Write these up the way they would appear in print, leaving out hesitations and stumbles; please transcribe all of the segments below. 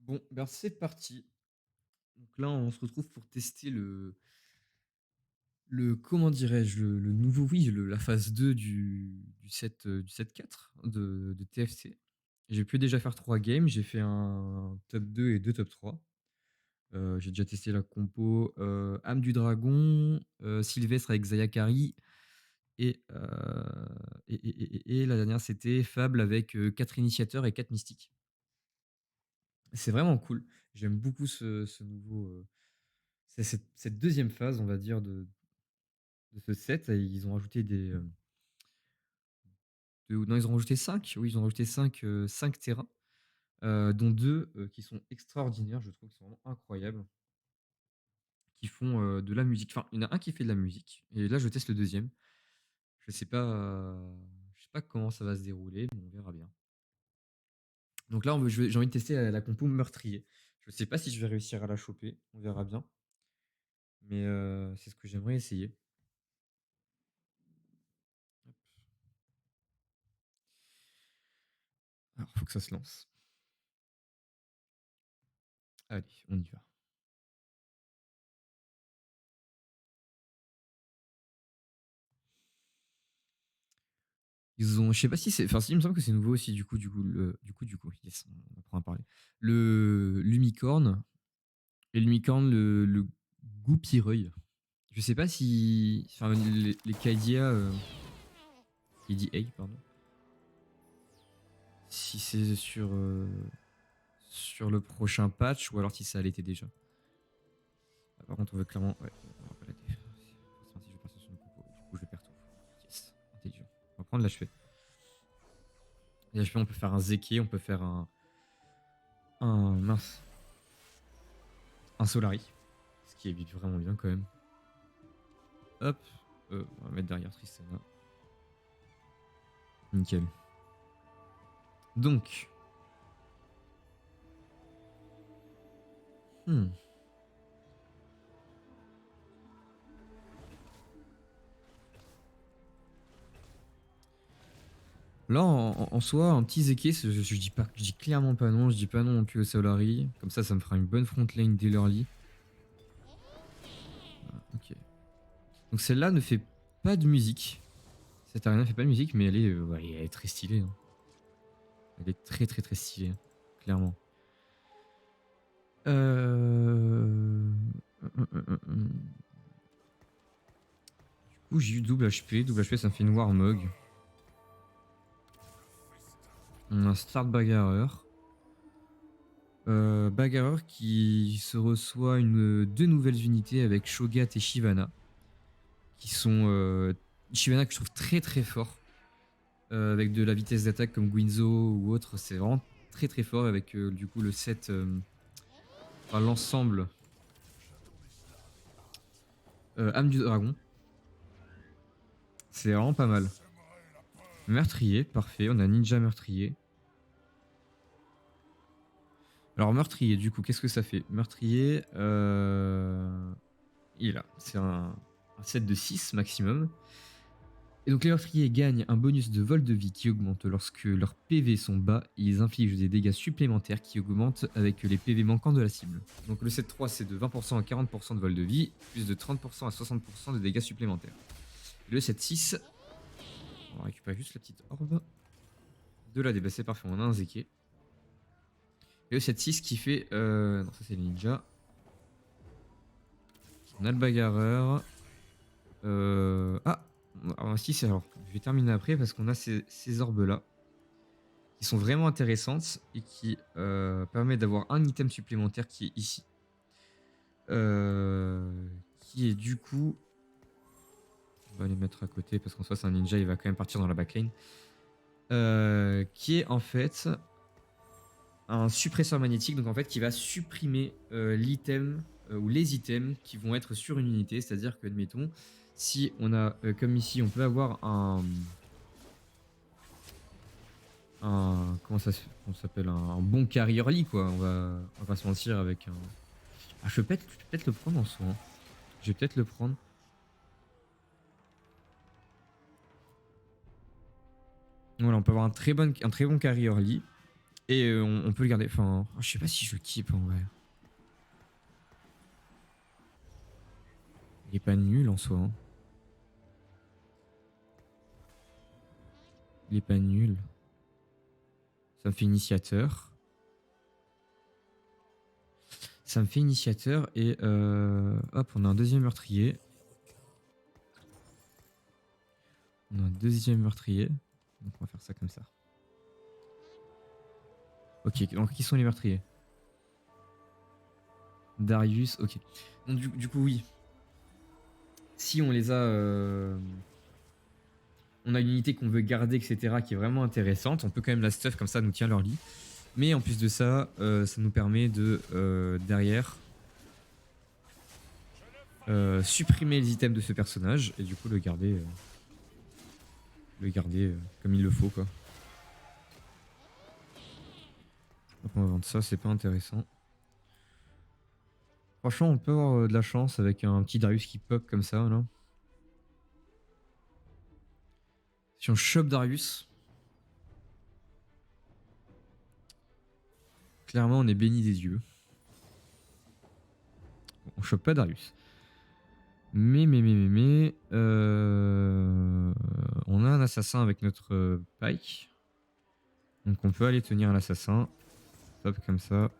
Bon, ben c'est parti. Donc là, on se retrouve pour tester le comment dirais-je? Le nouveau oui, la phase 2 du set, du set 4 de TFC. J'ai pu déjà faire 3 games, j'ai fait un top 2 et 2 top 3. J'ai déjà testé la compo, âme du dragon, Sylvestre avec Zayakari et la dernière, c'était Fable avec, 4 initiateurs et 4 mystiques. C'est vraiment cool. J'aime beaucoup ce nouveau, c'est cette 2e phase, on va dire, de ce set et ils ont rajouté non, ils ont rajouté 5. Oui, ils ont rajouté 5 terrains, dont 2 qui sont extraordinaires, je trouve qu'ils sont vraiment incroyables, qui font, de la musique. Enfin, il y en a un qui fait de la musique et là, je teste le deuxième. Je sais pas comment ça va se dérouler, mais on verra bien. Donc là, j'ai envie de tester la compo meurtrier. Je sais pas si je vais réussir à la choper, on verra bien, mais c'est ce que j'aimerais essayer. Hop. Alors, faut que ça se lance. Allez, on y va. Ils ont je sais pas si c'est enfin si, il me semble que c'est nouveau aussi yes, on apprend à parler. Le Lumicorne et le Lumicorne, le Goupireuil. Je sais pas si enfin les KDA, KDA pardon, si c'est sur le prochain patch ou alors si ça l'était déjà. Ah, par contre, on veut clairement ouais, on aura pas la déf forcément si je vais partir sur une compo, du coup je perds tout. Yes, intelligent. On va prendre l'HP. L'HP, on peut faire un Zeke, on peut faire un mince. Un Solari, ce qui évite vraiment bien quand même. Hop, on va mettre derrière Tristana. Nickel. Donc, hmm. Là, en soi, un petit Zeke, je dis clairement pas non, je dis pas non non plus au Solari. Comme ça me fera une bonne front lane dès l'early. Ah, ok. Donc celle-là ne fait pas de musique. Cette arena ne fait pas de musique, mais ouais, elle est très stylée, hein. Elle est très très très stylée, hein, clairement. Du coup, j'ai eu double HP. Double HP, ça me fait une Warmog. On a un Start Bagarreur. Bagarreur qui se reçoit deux nouvelles unités avec Shogat et Shyvana. Qui sont. Shyvana que je trouve très très fort. Avec de la vitesse d'attaque comme Guinzo ou autre. C'est vraiment très très fort avec du coup le set. Enfin, l'ensemble. Âme du dragon. C'est vraiment pas mal. Meurtrier, parfait. On a ninja meurtrier. Alors meurtrier, du coup, qu'est-ce que ça fait? Meurtrier, il est là. C'est un set de 6 maximum. Et donc les meurtriers gagnent un bonus de vol de vie qui augmente lorsque leurs PV sont bas et ils infligent des dégâts supplémentaires qui augmentent avec les PV manquants de la cible. Donc le set 3 c'est de 20% à 40% de vol de vie, plus de 30% à 60% de dégâts supplémentaires. Et le set 6, on va récupérer juste la petite orbe. De la c'est parfait, on a un Zeke. Et le set 6 qui fait... non ça c'est le ninja. On a le bagarreur. Ah, si c'est alors. Je vais terminer après parce qu'on a ces orbes là qui sont vraiment intéressantes et qui permettent d'avoir un item supplémentaire qui est ici. Qui est du coup... On va les mettre à côté parce qu'en soi c'est un ninja, il va quand même partir dans la backlane. Qui est en fait un suppresseur magnétique, donc en fait qui va supprimer l'item ou les items qui vont être sur une unité. C'est-à-dire que, admettons, si on a, comme ici, on peut avoir comment ça s'appelle, un bon carry early, quoi. On va pas se mentir avec un... Ah, je peux peut-être le prendre en soi, hein. Je vais peut-être le prendre. Voilà, on peut avoir un très bon carry early. Et on peut le garder. Enfin, je sais pas si je le keep en vrai. Il est pas nul en soi. Hein. Il est pas nul. Ça me fait initiateur. Ça me fait initiateur et hop, on a un deuxième meurtrier. On a un deuxième meurtrier. Donc on va faire ça comme ça. Ok, donc qui sont les meurtriers? Darius, ok. Donc du coup, oui. Si on les a... on a une unité qu'on veut garder, etc., qui est vraiment intéressante, on peut quand même la stuff comme ça, nous tient leur lit. Mais en plus de ça, ça nous permet de, derrière, supprimer les items de ce personnage et du coup le garder comme il le faut, quoi. Donc on va vendre ça, c'est pas intéressant. Franchement, on peut avoir de la chance avec un petit Darius qui pop comme ça, là. Si on chope Darius, clairement on est béni des dieux. On chope pas Darius. Mais, on a un assassin avec notre Pike. Donc on peut aller tenir l'assassin. Hop, comme ça.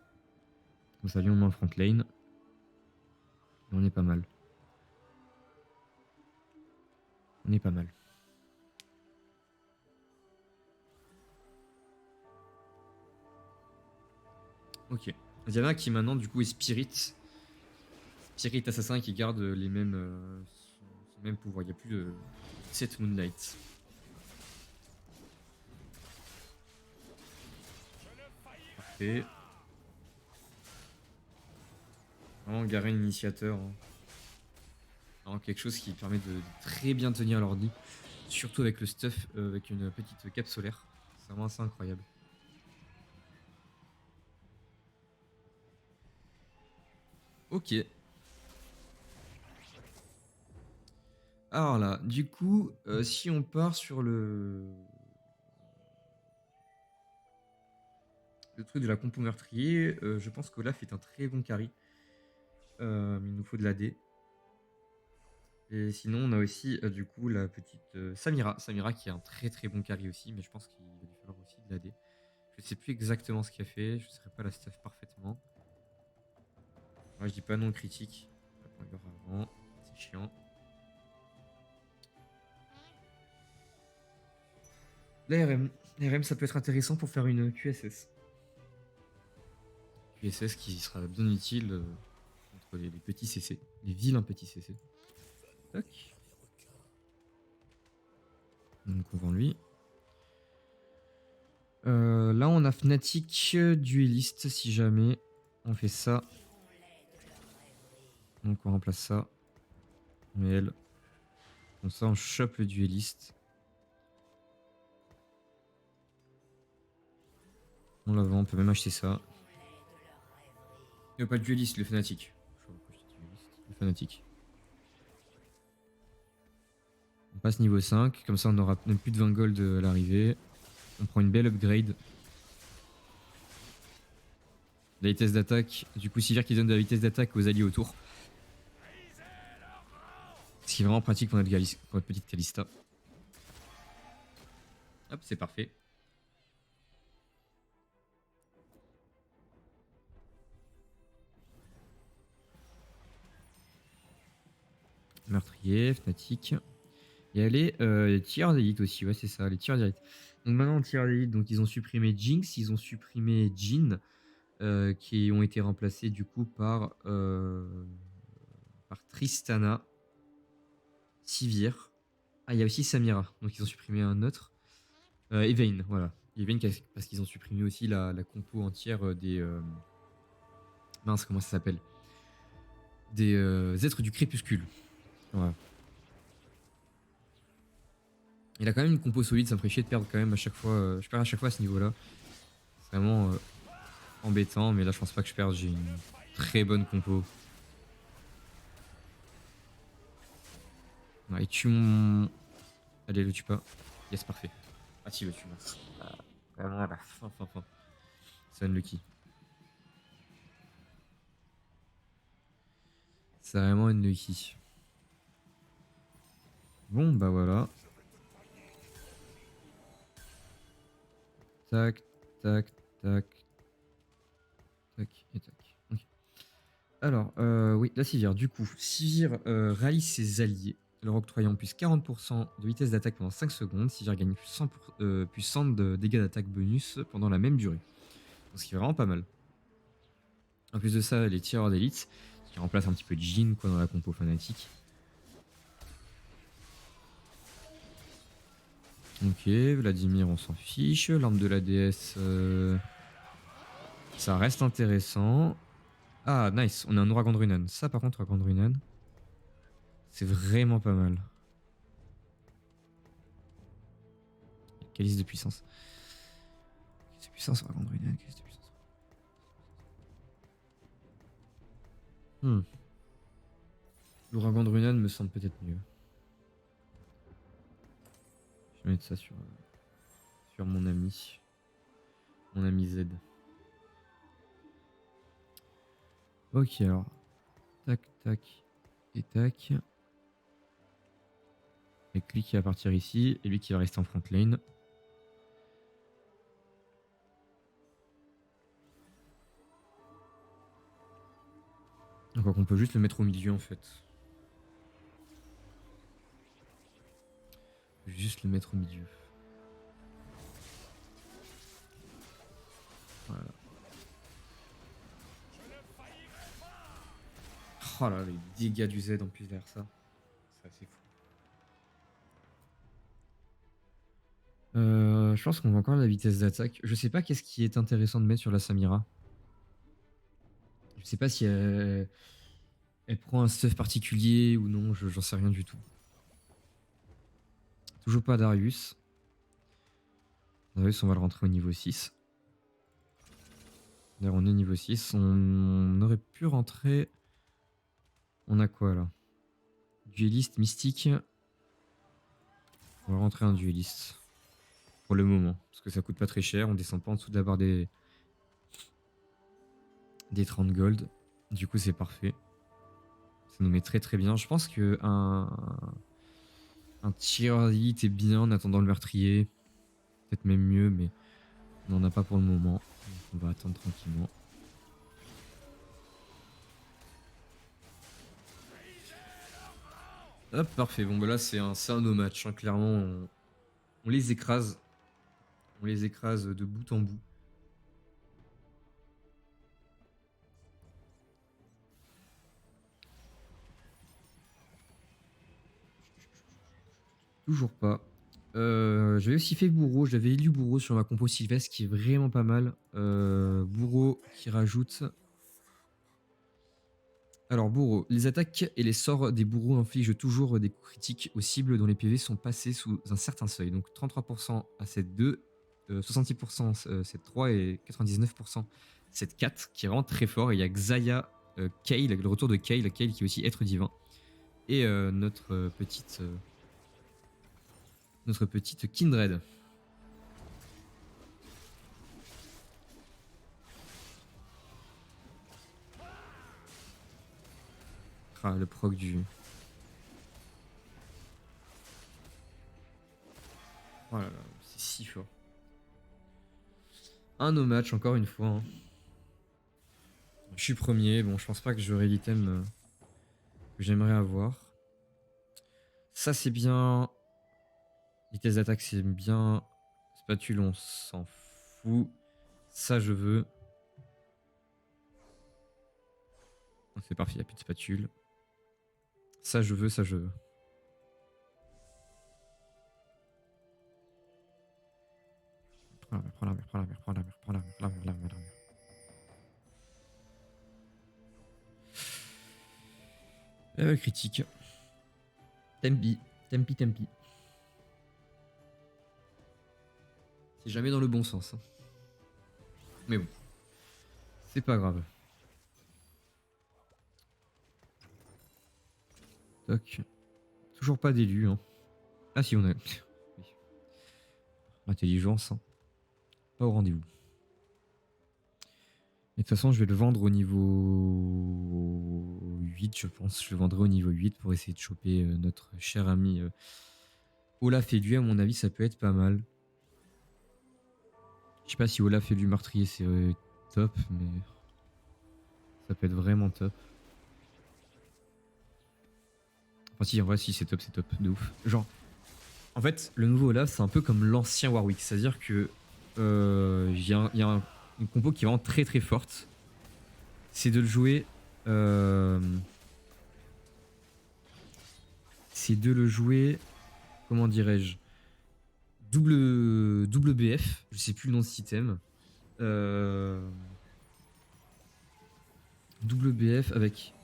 Comme ça, lui, on met en front lane. Et on est pas mal. On est pas mal. Ok. Il y en a qui maintenant, du coup, est Spirit. Spirit assassin qui garde les mêmes, son même pouvoir. Il n'y a plus de 7 Moonlight. Parfait. Vraiment, Garen initiateur. Hein. Vraiment quelque chose qui permet de très bien tenir l'ordi. Surtout avec le stuff, avec une petite cape solaire. C'est vraiment assez incroyable. Ok. Alors là, du coup, si on part sur le truc de la compo meurtrier, je pense qu'Olaf est un très bon carry. Mais il nous faut de l'AD. Et sinon, on a aussi du coup la petite Samira. Samira qui est un très très bon carry aussi, mais je pense qu'il va lui falloir aussi de l'AD. Je sais plus exactement ce qu'il a fait, je ne saurais pas la stuff parfaitement. Moi je dis pas non critique. On va voir avant, c'est chiant. L'ARM. L'ARM ça peut être intéressant pour faire une QSS. QSS qui sera bien utile contre les petits CC. Les vilains petits CC. Tac. Donc on vend lui. Là, on a Fnatic dueliste si jamais on fait ça. Donc on remplace ça. Mais elle. Comme ça, on chope le dueliste. On la vend, on peut même acheter ça. Pas le dueliste, le Fnatic. Le Fnatic. On passe niveau 5, comme ça on aura même plus de 20 gold à l'arrivée. On prend une belle upgrade. La vitesse d'attaque, du coup Sivir qui donne de la vitesse d'attaque aux alliés autour. Ce qui est vraiment pratique pour notre petite Kalista. Hop, c'est parfait. Meurtrier, Fnatic. Et elle est les tiers d'élite aussi, ouais c'est ça, les tiers d'élite. Donc maintenant en tiers d'élite, donc ils ont supprimé Jinx, ils ont supprimé Jhin, qui ont été remplacés du coup par Tristana, Sivir. Ah il y a aussi Samira, donc ils ont supprimé un autre. Et Vayne, voilà. Et Vayne parce qu'ils ont supprimé aussi la compo entière des... mince, comment ça s'appelle? Des êtres du crépuscule. Voilà. Il a quand même une compo solide, ça me ferait chier de perdre quand même à chaque fois. Je perds à chaque fois à ce niveau-là. C'est vraiment embêtant, mais là je pense pas que je perde. J'ai une très bonne compo. Ouais, il tue mon. Allez, le tue pas. Yes, parfait. Ah, si, le tue. Ah, vraiment à la fin. C'est unlucky. C'est vraiment unlucky. Bon, bah voilà. Tac, tac, tac. Tac et tac. Ok. Alors, oui, la Sivir. Du coup, Sivir réalise ses alliés, leur octroyant plus 40% de vitesse d'attaque pendant 5 secondes. Sivir gagne plus 100 de dégâts d'attaque bonus pendant la même durée. Donc, ce qui est vraiment pas mal. En plus de ça, les tireurs d'élite, qui remplacent un petit peu Jhin quoi, dans la compo fanatique. Ok, Vladimir, on s'en fiche. L'arme de la déesse, ça reste intéressant. Ah, nice, on a un Ouragan de Runan. Ça, par contre, Ouragan de Runan, c'est vraiment pas mal. Calice de puissance. Calice de puissance, Ouragan de Runan, calice de puissance. L'Ouragan de Runan me semble peut-être mieux. Je vais mettre ça sur mon ami. Mon ami Z. Ok, alors. Tac, tac et tac. Avec lui qui va partir ici et lui qui va rester en front lane. Donc on peut juste le mettre au milieu en fait. Juste le mettre au milieu. Voilà. Oh là, les dégâts du Z en plus derrière ça. C'est assez fou. Je pense qu'on va encore la vitesse d'attaque. Je sais pas qu'est-ce qui est intéressant de mettre sur la Samira. Je sais pas si elle prend un stuff particulier ou non, j'en sais rien du tout. Toujours pas Darius. Darius, on va le rentrer au niveau 6. D'ailleurs, on est niveau 6. On aurait pu rentrer... On a quoi là? Dueliste, mystique. On va rentrer un dueliste. Pour le moment. Parce que ça coûte pas très cher. On descend pas en dessous de la barre des 30 gold. Du coup, c'est parfait. Ça nous met très très bien. Je pense que un tireur d'élite est bien en attendant le meurtrier. Peut-être même mieux, mais on n'en a pas pour le moment. Donc on va attendre tranquillement. Hop, parfait. Bon, bah là, c'est un no match. Hein. Clairement, on les écrase. On les écrase de bout en bout. Toujours pas. J'avais aussi fait Bourreau. J'avais élu Bourreau sur ma compo Sylvestre qui est vraiment pas mal. Bourreau qui rajoute. Alors, Bourreau. Les attaques et les sorts des bourreaux infligent toujours des coups critiques aux cibles dont les PV sont passés sous un certain seuil. Donc 33% à 7-2, 66% 7-3 et 99% 7-4 qui est vraiment très fort. Et il y a Xayah, Kayle, le retour de Kayle qui est aussi être divin. Et notre petite Kindred. Ah, le proc du... Oh là là, c'est si fort. Un no match, encore une fois. Hein. Je suis premier. Bon, je pense pas que j'aurai l'item que j'aimerais avoir. Ça, c'est bien. Vitesse d'attaque, c'est bien. Spatule, on s'en fout. Ça, je veux. C'est parfait, il n'y a plus de spatule. Ça, je veux, ça, je veux. Prends la mer, prends la mer, prends la mer, prends la mer, prends la mer, la mer, la mer. Critique. Tempi, tempi, tempi. C'est jamais dans le bon sens. Hein. Mais bon. C'est pas grave. Toc. Toujours pas d'élu. Hein. Ah si, on a... Intelligence. Hein. Pas au rendez-vous. Et de toute façon, je vais le vendre au niveau 8, je pense. Je le vendrai au niveau 8 pour essayer de choper notre cher ami Olaf et lui. À mon avis, ça peut être pas mal. Je sais pas si Olaf et lui meurtrier, c'est top, mais ça peut être vraiment top. Enfin, si, en vrai, si, c'est top, de ouf. Genre, en fait, le nouveau Olaf, c'est un peu comme l'ancien Warwick. C'est-à-dire que il y a une compo qui est vraiment très très forte. C'est de le jouer. euh, c'est de le jouer. Comment dirais-je? Double BF. Je sais plus le nom de cet item. Euh, double BF avec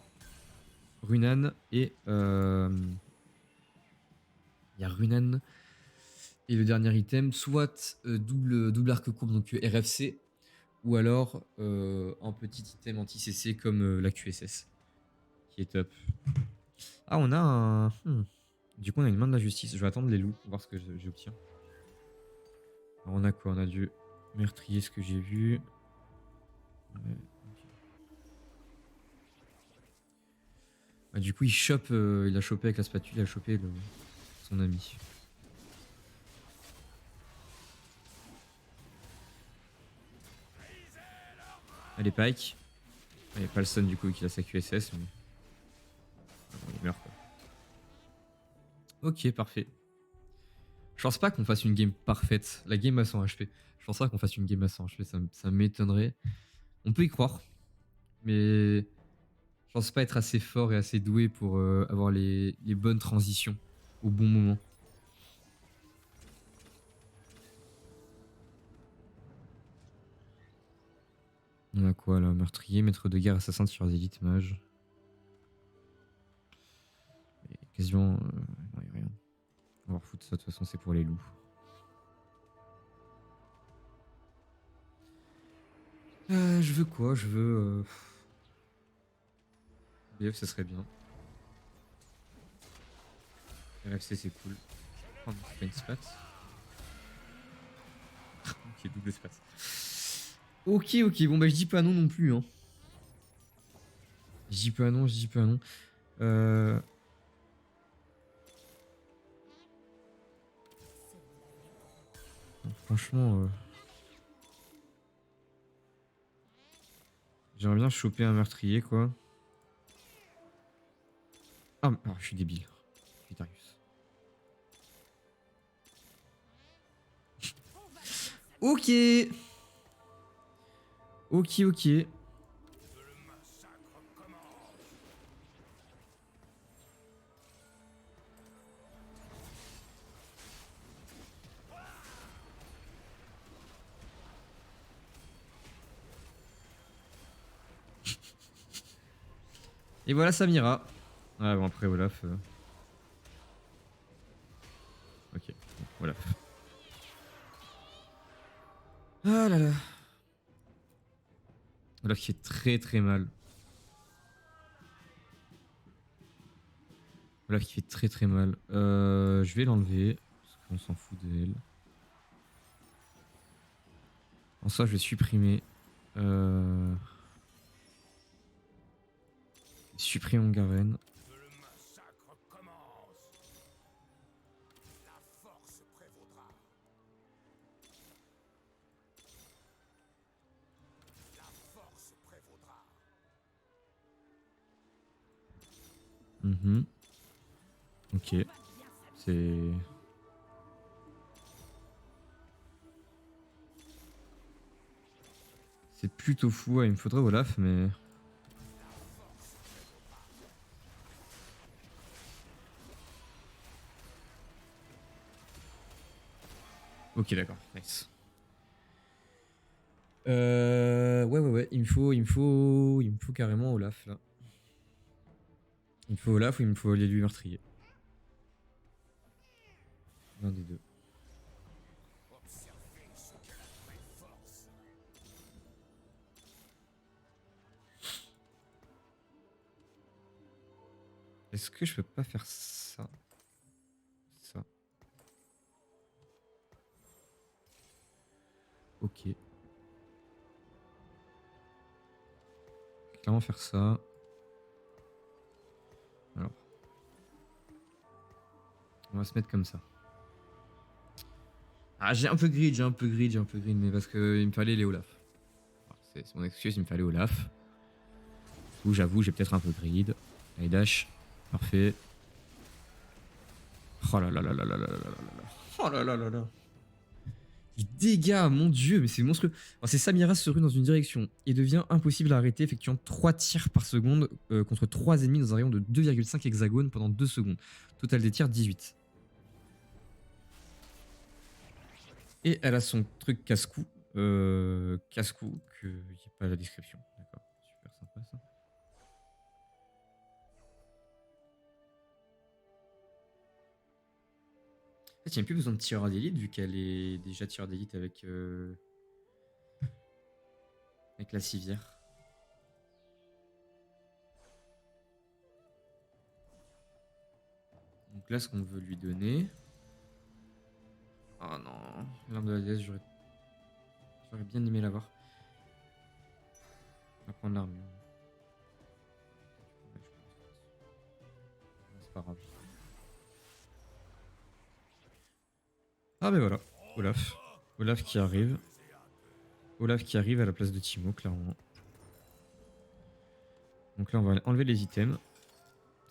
Runan et. Il y a Runan et le dernier item. Soit double arc courbe, donc RFC. Ou alors un petit item anti-CC comme la QSS. Qui est top. Ah, on a un. Du coup, on a une main de la justice. Je vais attendre les loups, voir ce que j'obtiens. Alors, on a quoi? On a du meurtrier, ce que j'ai vu. Ouais, ok. Ah, du coup, il chope. Il a chopé avec la spatule, il a chopé son ami. Allez, Pike. Il n'y a pas le stun du coup, qui a sa QSS, mais. Ah bon, il meurt quoi. Ok, parfait. Je pense pas qu'on fasse une game parfaite. La game à 100 HP. Je pense pas qu'on fasse une game à 100 HP, ça m'étonnerait. On peut y croire, mais je pense pas être assez fort et assez doué pour avoir les bonnes transitions au bon moment. On a quoi là? Meurtrier, maître de guerre, assassin sur les élites, mage. Et quasiment. Non, y a rien. On va refoutre ça, de toute façon, c'est pour les loups. Je veux quoi? Je veux. BF, ça serait bien. RFC, c'est cool. Oh non, c'est pas une spat. Ok, double spat. Ok, ok, bon bah je dis pas non non plus. Hein. Je dis pas non, je dis pas non. Euh... Franchement, j'aimerais bien choper un meurtrier quoi. Ah, je suis débile. Vitarius. Ok. Ok, ok. Et voilà Samira. Ah bon après Olaf. Ok, bon, Olaf. Ah là là. Olaf qui fait très très mal. Olaf qui fait très très mal. Je vais l'enlever. Parce qu'on s'en fout d'elle. En soi je vais supprimer. Euh... Supprimons Garen. Mhm. Ok. C'est. C'est plutôt fou. Ouais, il me faudrait Olaf, mais. Ok, d'accord. Nice. Ouais. Il me faut carrément Olaf là. Il me faut Olaf ou il me faut l'élu meurtrier. L'un des deux. Est-ce que je peux pas faire ça? Ça. Ok. clairement faire ça. Alors, on va se mettre comme ça. Ah, j'ai un peu grid, mais parce qu'il me fallait les Olaf. C'est mon excuse, il me fallait Olaf. Ou j'avoue, j'ai peut-être un peu grid. Allez, dash. Parfait. Oh là là là là là là là là là. Oh là là là là. Les dégâts, mon dieu, mais c'est monstrueux. C'est Samira se rue dans une direction et devient impossible à arrêter, effectuant 3 tirs par seconde contre 3 ennemis dans un rayon de 2,5 hexagones pendant 2 secondes. Total des tirs 18. Et elle a son truc casse-cou. Casse-cou, que j'ai pas la description. D'accord, super sympa ça. En fait, il n'y a plus besoin de tireur d'élite vu qu'elle est déjà tireur d'élite avec la civière. Donc là, ce qu'on veut lui donner. Oh non, l'arme de la déesse, j'aurais bien aimé l'avoir. On va prendre l'armure. C'est pas grave. Ah ben voilà, Olaf. Olaf qui arrive. Olaf qui arrive à la place de Timo, clairement. Donc là, on va enlever les items.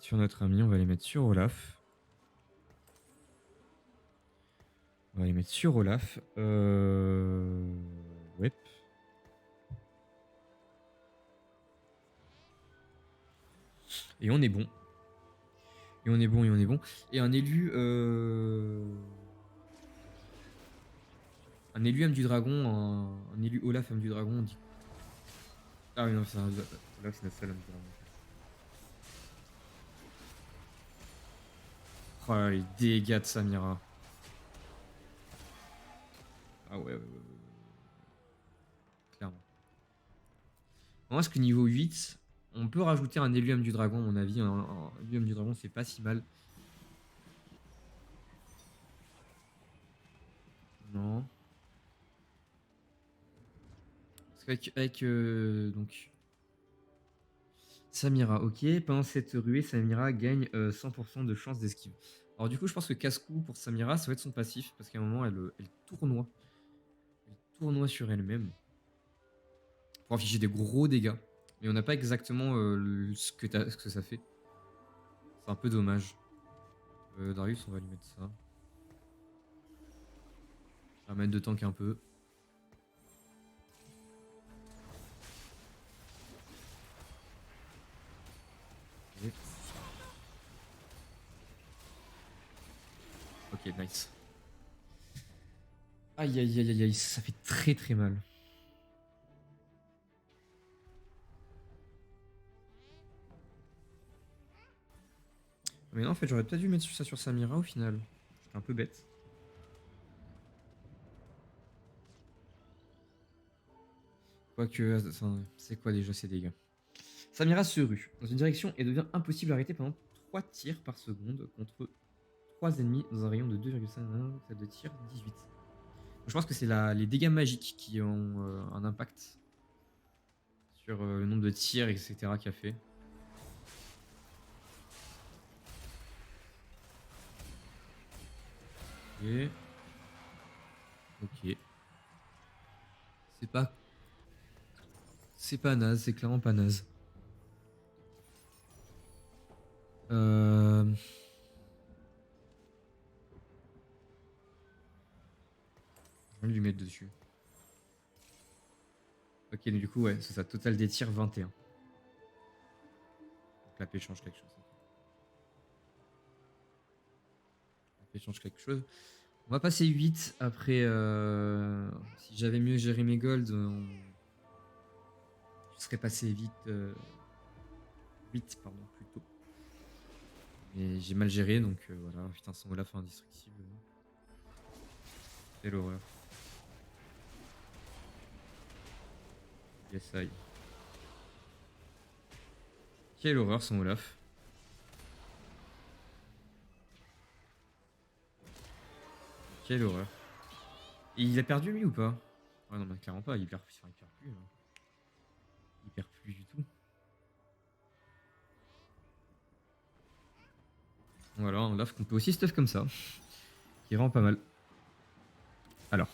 Sur notre ami, on va les mettre sur Olaf. On va les mettre sur Olaf. Ouais. Et on est bon. Et on est bon, et on est bon. Et un élu... Un élu âme du dragon, un élu Olaf âme du dragon, on dit... Ah oui, non, c'est un Olaf, c'est notre seul âme du dragon. Oh là, les dégâts de Samira. Ah ouais. Clairement. Moi, est-ce que niveau 8, on peut rajouter un élu âme du dragon, à mon avis. Un élu âme du dragon, c'est pas si mal. Non. Parce qu'avec donc Samira, ok. Pendant cette ruée, Samira gagne 100% de chance d'esquive. Alors du coup, je pense que casse-cou pour Samira, ça va être son passif, parce qu'à un moment, elle tournoie. Elle tournoie sur elle-même pour afficher des gros dégâts. Mais on n'a pas exactement ce que ça fait. C'est un peu dommage. Darius, on va lui mettre ça. On va mettre de tank un peu. Ok. Ok, nice. Aïe aïe aïe aïe aïe, ça fait très très mal. Mais non, en fait, j'aurais peut-être dû mettre ça sur Samira au final. J'étais un peu bête. Quoique, c'est quoi déjà ces dégâts? Samira se rue dans une direction et devient impossible à arrêter pendant 3 tirs par seconde contre 3 ennemis dans un rayon de 2,5 de tir 18. Donc, je pense que c'est les dégâts magiques qui ont un impact sur le nombre de tirs, etc. qu'il a fait. Ok. Ok. C'est pas... C'est pas naze, c'est clairement pas naze. Je vais lui mettre dessus. Ok, donc du coup, ouais, c'est ça. Total des tirs 21. Donc la paix change quelque chose. La paix change quelque chose. On va passer 8 après. Si j'avais mieux géré mes golds, je serais passé vite. 8, pardon, plus tôt. Mais j'ai mal géré, donc voilà. Putain, son Olaf indestructible. Quelle horreur. Yes, aïe. Quelle horreur, son Olaf. Quelle horreur. Et il a perdu lui ou pas? Ouais, non, mais clairement pas. Il perd plus. Hein. Il perd plus du tout. Voilà, un Olaf qu'on peut aussi stuff comme ça. Qui est vraiment pas mal. Alors.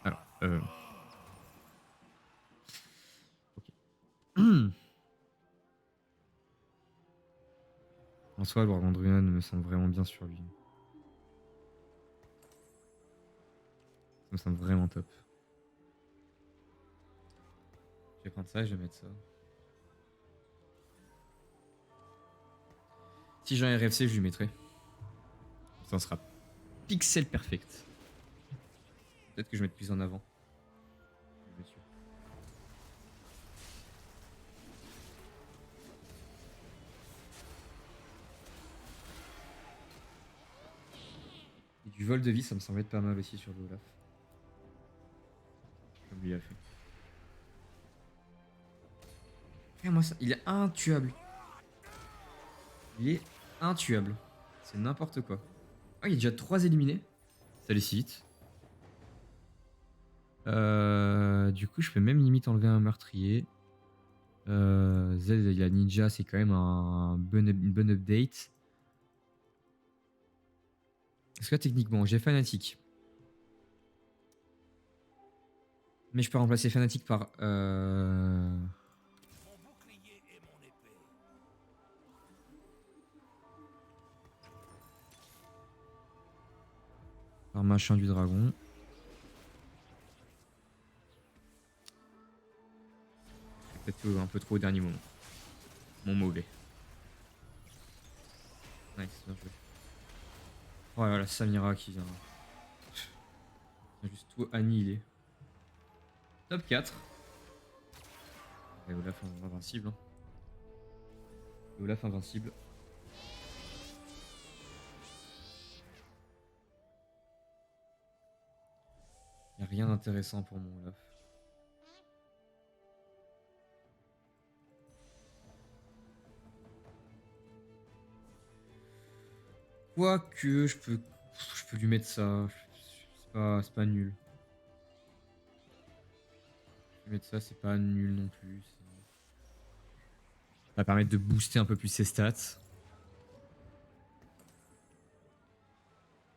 Alors. Ok. En soi, le Wargandruan me semble vraiment bien sur lui. Ça me semble vraiment top. Je vais prendre ça et je vais mettre ça. Si j'ai un RFC, je lui mettrai. Ça sera pixel perfect. Peut-être que je vais mettre plus en avant. Monsieur. Et du vol de vie, ça me semble être pas mal aussi sur le Olaf. Comme lui a fait. Regarde-moi ça, il est intuable. Il est intuable. C'est n'importe quoi. Ah, il y a déjà 3 éliminés. Ça allait si vite. Du coup, je peux même limite enlever un meurtrier. Z, il a ninja, c'est quand même une bonne update. Parce que là, techniquement, j'ai fanatique. Mais je peux remplacer fanatique par... par machin du dragon. Peut-être un peu trop au dernier moment. Mon mauvais. Nice, bien joué. Oh là là, Samira qui vient. Juste tout annihilé. Top 4. Et Olaf invincible. Et Olaf invincible. Y a rien d'intéressant pour mon Olaf. Quoique, je peux lui mettre ça. C'est pas nul. Je vais mettre ça, c'est pas nul non plus. Ça va permettre de booster un peu plus ses stats.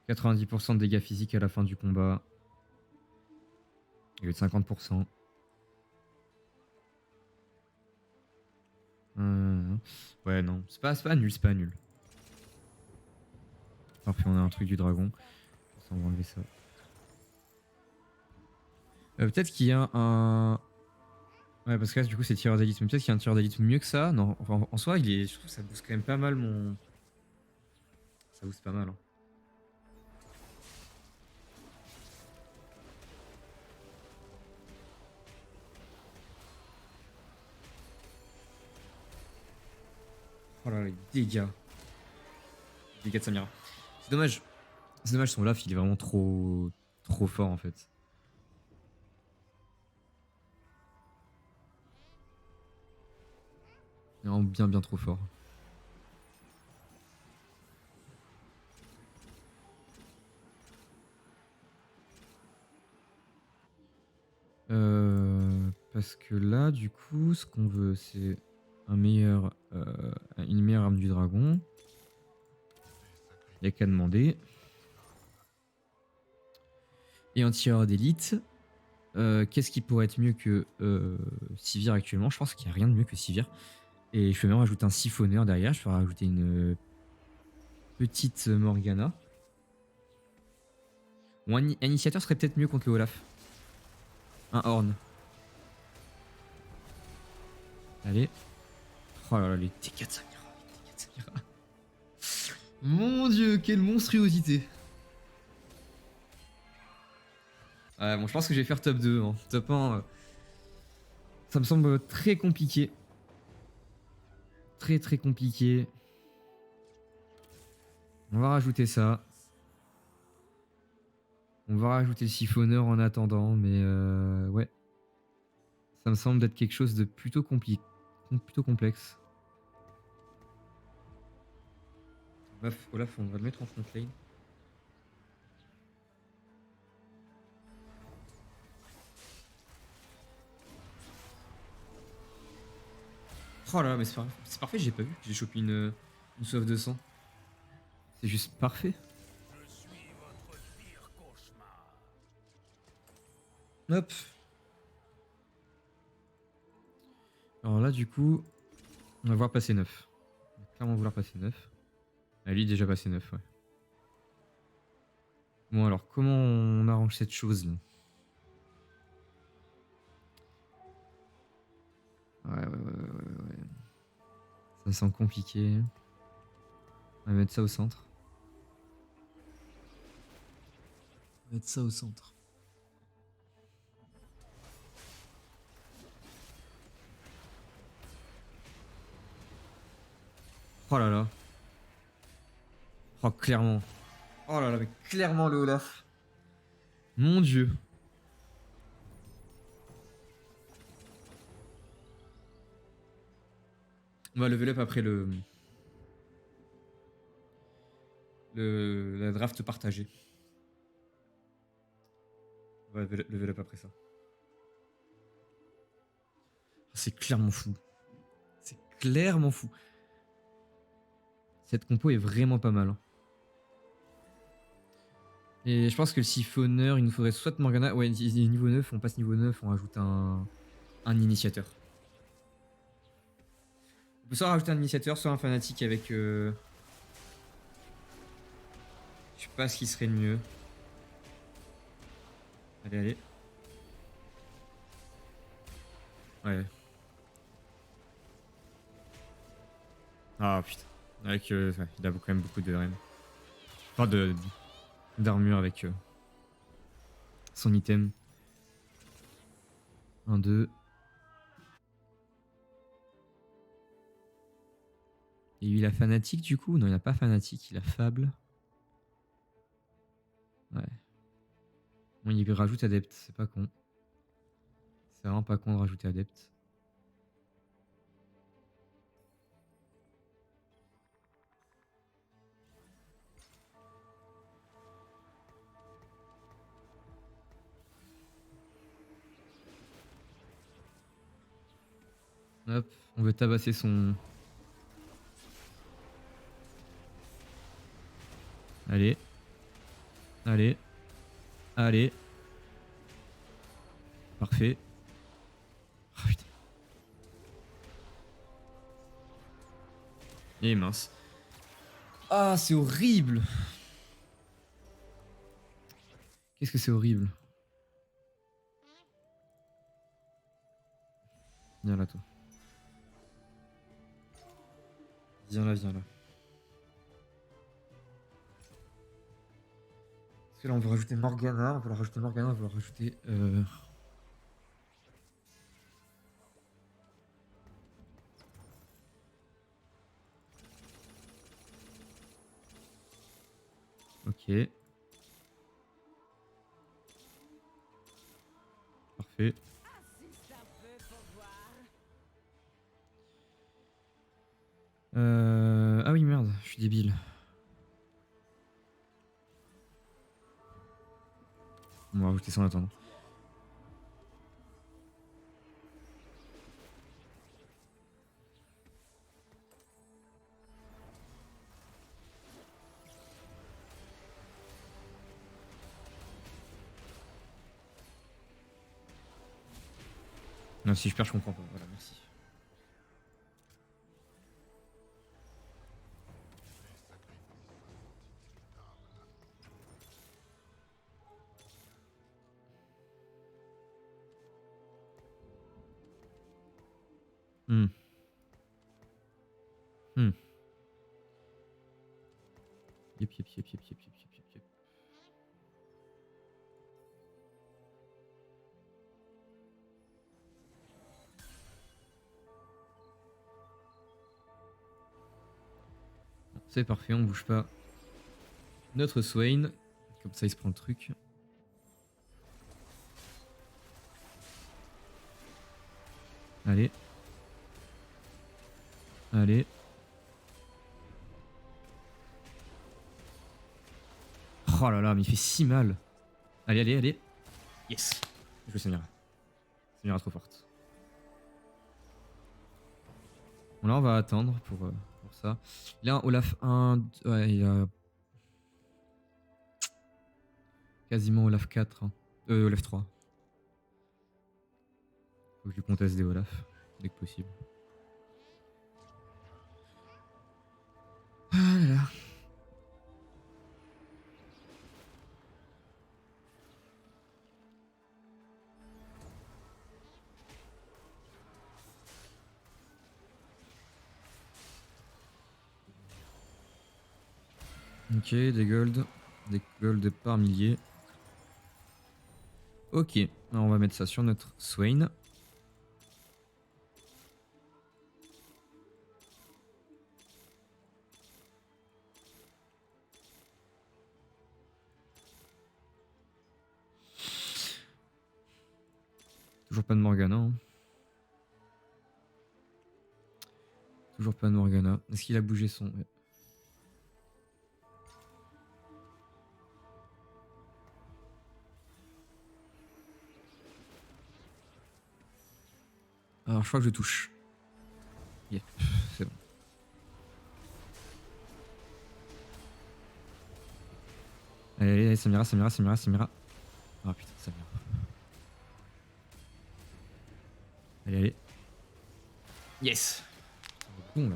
90% de dégâts physiques à la fin du combat. Il y a eu de 50%. Ouais, non. C'est pas nul, c'est pas nul. Parfait, on a un truc du dragon. On va enlever ça. Peut-être qu'il y a un... Ouais, parce que là, du coup, c'est tireur d'élite. Mais peut-être qu'il y a un tireur d'élite mieux que ça. Non, enfin, en soi, je trouve que ça booste quand même pas mal mon... Ça booste pas mal. Hein. Oh là là, les dégâts. Les dégâts de Samira. C'est dommage. C'est dommage, son Olaf, il est vraiment trop fort, en fait. Il est vraiment bien trop fort. Parce que là, du coup, ce qu'on veut, c'est une meilleure arme du dragon. Il n'y a qu'à demander. Et un tireur d'élite. Qu'est-ce qui pourrait être mieux que Sivir actuellement? Je pense qu'il n'y a rien de mieux que Sivir. Et je peux même rajouter un siphonneur derrière. Je peux rajouter une petite Morgana. Bon, un initiateur serait peut-être mieux contre le Olaf. Un Horn. Allez. Oh là là, les dégâts de Samira. Les dégâts de Samira. Mon dieu, quelle monstruosité. Ouais, bon, je pense que je vais faire top 2. Hein. Top 1, ça me semble très compliqué. Très compliqué. On va rajouter ça. On va rajouter le siphonneur en attendant, mais ouais. Ça me semble d'être quelque chose de plutôt compliqué. Plutôt complexe. Olaf, on va le mettre en front lane. Oh là là, mais c'est parfait, j'ai pas vu. J'ai chopé une soif de sang. C'est juste parfait. Hop. Alors là, du coup, on va voir passer 9. On va clairement vouloir passer 9. Ah, lui, déjà passé 9, ouais. Bon, alors, comment on arrange cette chose là? Ouais. Ça sent compliqué. On va mettre ça au centre. On va mettre ça au centre. Oh là là. Oh, clairement. Oh là là, mais clairement le Olaf. Mon dieu. On va level up après la draft partagée. On va level up après ça. C'est clairement fou. C'est clairement fou. Cette compo est vraiment pas mal. Hein. Et je pense que le siphonneur, il nous faudrait soit Morgana. Ouais, niveau 9, on passe niveau 9, on rajoute un initiateur. On peut soit rajouter un initiateur, soit un fanatique avec. Je sais pas ce qui serait le mieux. Allez. Ouais. Ah putain. Avec. Ouais, il a quand même beaucoup de RM. Enfin, d'armure avec son item. 1, 2. Et il a fanatique du coup? Non, il a pas fanatique, il a fable. Ouais. Bon, il rajoute adepte, c'est pas con. C'est vraiment pas con de rajouter adepte. Hop, on veut tabasser son. Allez. Parfait. Oh putain. Et mince. Ah, c'est horrible. Qu'est-ce que c'est horrible. Viens là, toi. Viens là. Parce que là, on veut rajouter Morgana. On veut rajouter. Ok. Parfait. Ah oui, merde, je suis débile. On va rajouter ça en attendant. Non, si je perds, je comprends pas. Voilà, merci. Hmm. Yep. C'est parfait, on bouge pas. Notre Swain. Comme ça, il se prend le truc. Allez. Oh là là, mais il fait si mal. Allez. Yes. Je vais Samira. Samira trop forte. Bon là, on va attendre pour ça. Il a un Olaf 1. Ouais, il a quasiment Olaf 4. Hein. Olaf 3. Faut que je conteste des Olaf, dès que possible. Ah là là. Ok, des golds. Des golds par milliers. Ok, alors on va mettre ça sur notre Swain. Toujours pas de Morgana. Hein. Toujours pas de Morgana. Est-ce qu'il a bougé son... Ouais. Alors je crois que je touche. Yeah, c'est bon. Allez, allez, Samira, Samira, Samira, Samira. Ah putain, Samira. Allez, allez. Yes. Bon là.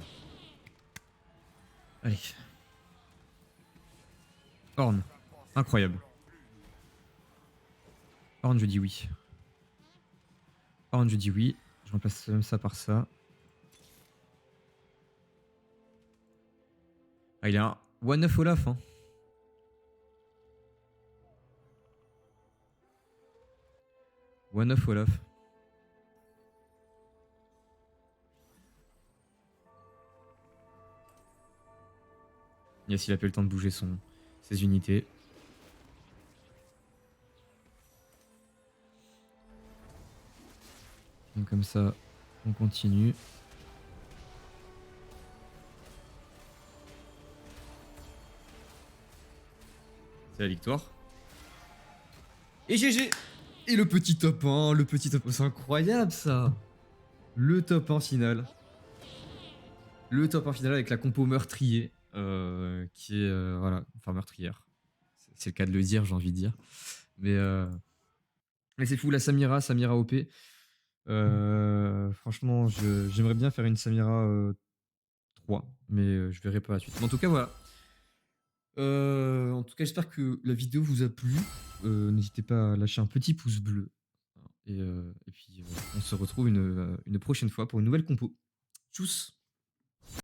Allez. Horn. Incroyable. Horn, je dis oui. Horn, je dis oui. Je remplace même ça par ça. Ah, il a un 1-9 Olaf. Hein. One of Olaf. Yes, il a pas eu le temps de bouger ses unités. Donc comme ça, on continue. C'est la victoire. Et GG. Et le petit top 1, le petit top 1. C'est incroyable ça. Le top 1 final. Le top 1 final avec la compo meurtrier. Qui est, voilà, enfin meurtrière. C'est le cas de le dire, j'ai envie de dire. Mais c'est fou, la Samira, Samira OP. Franchement, j'aimerais bien faire une Samira 3, mais je verrai pas la suite. Mais en tout cas, voilà. En tout cas, j'espère que la vidéo vous a plu. N'hésitez pas à lâcher un petit pouce bleu. Et puis, on se retrouve une prochaine fois pour une nouvelle compo. Tchuss!